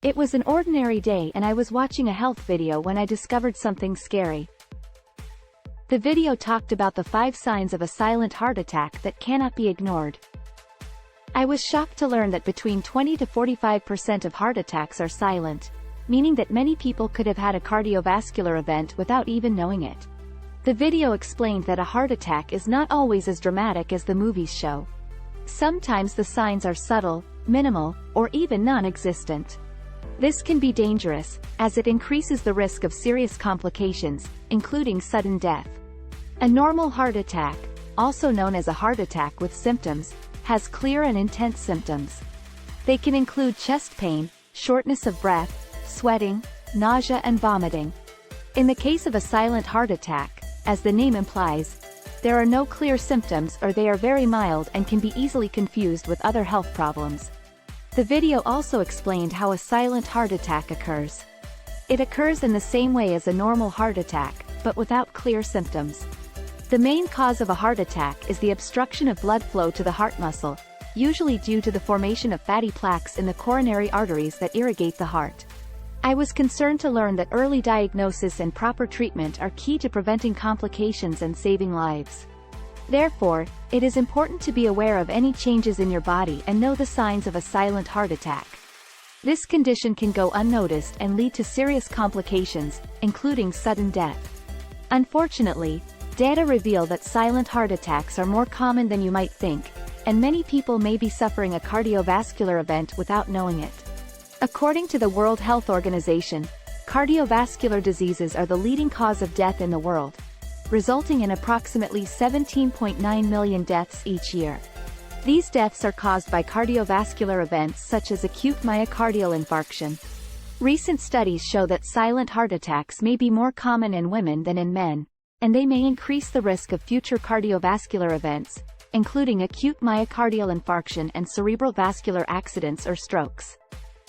It was an ordinary day and I was watching a health video when I discovered something scary. The video talked about the 5 signs of a silent heart attack that cannot be ignored. I was shocked to learn that between 20 to 45% of heart attacks are silent, meaning that many people could have had a cardiovascular event without even knowing it. The video explained that a heart attack is not always as dramatic as the movies show. Sometimes the signs are subtle, minimal, or even non-existent. This can be dangerous, as it increases the risk of serious complications, including sudden death. A normal heart attack, also known as a heart attack with symptoms, has clear and intense symptoms. They can include chest pain, shortness of breath, sweating, nausea and vomiting. In the case of a silent heart attack, as the name implies, there are no clear symptoms or they are very mild and can be easily confused with other health problems. The video also explained how a silent heart attack occurs. It occurs in the same way as a normal heart attack, but without clear symptoms. The main cause of a heart attack is the obstruction of blood flow to the heart muscle, usually due to the formation of fatty plaques in the coronary arteries that irrigate the heart. I was concerned to learn that early diagnosis and proper treatment are key to preventing complications and saving lives. Therefore, it is important to be aware of any changes in your body and know the signs of a silent heart attack. This condition can go unnoticed and lead to serious complications, including sudden death. Unfortunately, data reveal that silent heart attacks are more common than you might think, and many people may be suffering a cardiovascular event without knowing it. According to the World Health Organization, cardiovascular diseases are the leading cause of death in the world, resulting in approximately 17.9 million deaths each year. These deaths are caused by cardiovascular events such as acute myocardial infarction. Recent studies show that silent heart attacks may be more common in women than in men, and they may increase the risk of future cardiovascular events, including acute myocardial infarction and cerebral vascular accidents or strokes.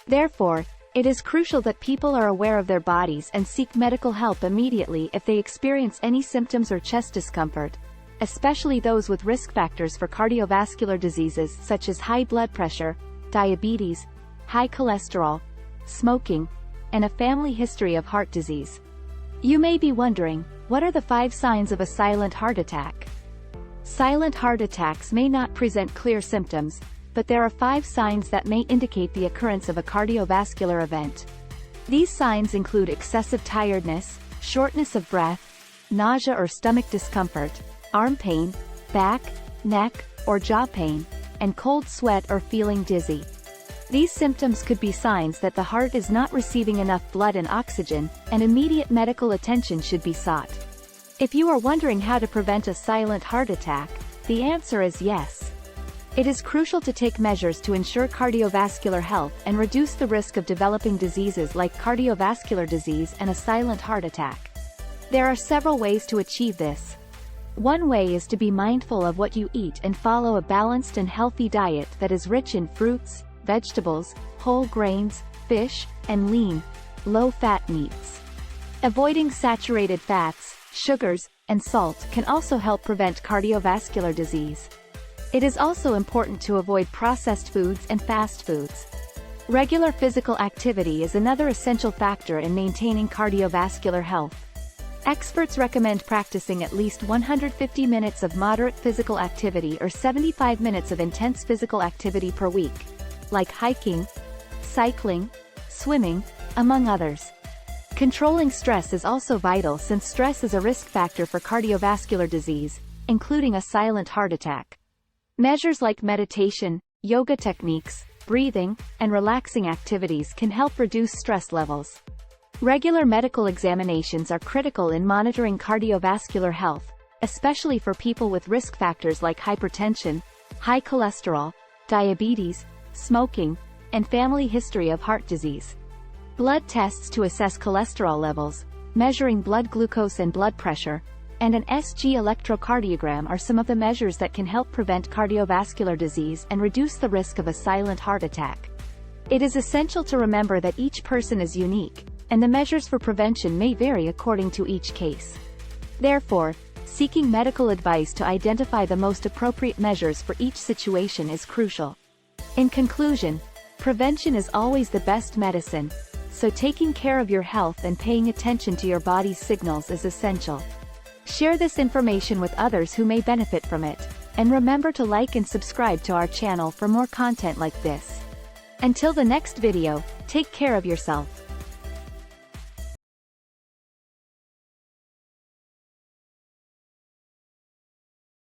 Therefore, it is crucial that people are aware of their bodies and seek medical help immediately if they experience any symptoms or chest discomfort, especially those with risk factors for cardiovascular diseases such as high blood pressure, diabetes, high cholesterol, smoking, and a family history of heart disease. You may be wondering, what are the 5 signs of a silent heart attack? Silent heart attacks may not present clear symptoms, but there are 5 signs that may indicate the occurrence of a cardiovascular event. These signs include excessive tiredness, shortness of breath, nausea or stomach discomfort, arm pain, back, neck, or jaw pain, and cold sweat or feeling dizzy. These symptoms could be signs that the heart is not receiving enough blood and oxygen, and immediate medical attention should be sought. If you are wondering how to prevent a silent heart attack, the answer is yes. It is crucial to take measures to ensure cardiovascular health and reduce the risk of developing diseases like cardiovascular disease and a silent heart attack. There are several ways to achieve this. One way is to be mindful of what you eat and follow a balanced and healthy diet that is rich in fruits, vegetables, whole grains, fish, and lean, low-fat meats. Avoiding saturated fats, sugars, and salt can also help prevent cardiovascular disease. It is also important to avoid processed foods and fast foods. Regular physical activity is another essential factor in maintaining cardiovascular health. Experts recommend practicing at least 150 minutes of moderate physical activity or 75 minutes of intense physical activity per week, like hiking, cycling, swimming, among others. Controlling stress is also vital since stress is a risk factor for cardiovascular disease, including a silent heart attack. Measures like meditation, yoga techniques, breathing, and relaxing activities can help reduce stress levels. Regular medical examinations are critical in monitoring cardiovascular health, especially for people with risk factors like hypertension, high cholesterol, diabetes, smoking, and family history of heart disease. Blood tests to assess cholesterol levels, measuring blood glucose and blood pressure, and an SG electrocardiogram are some of the measures that can help prevent cardiovascular disease and reduce the risk of a silent heart attack. It is essential to remember that each person is unique, and the measures for prevention may vary according to each case. Therefore, seeking medical advice to identify the most appropriate measures for each situation is crucial. In conclusion, Prevention is always the best medicine, so taking care of your health and paying attention to your body's signals is essential. Share this information with others who may benefit from it, and remember to like and subscribe to our channel for more content like this. Until the next video, take care of yourself.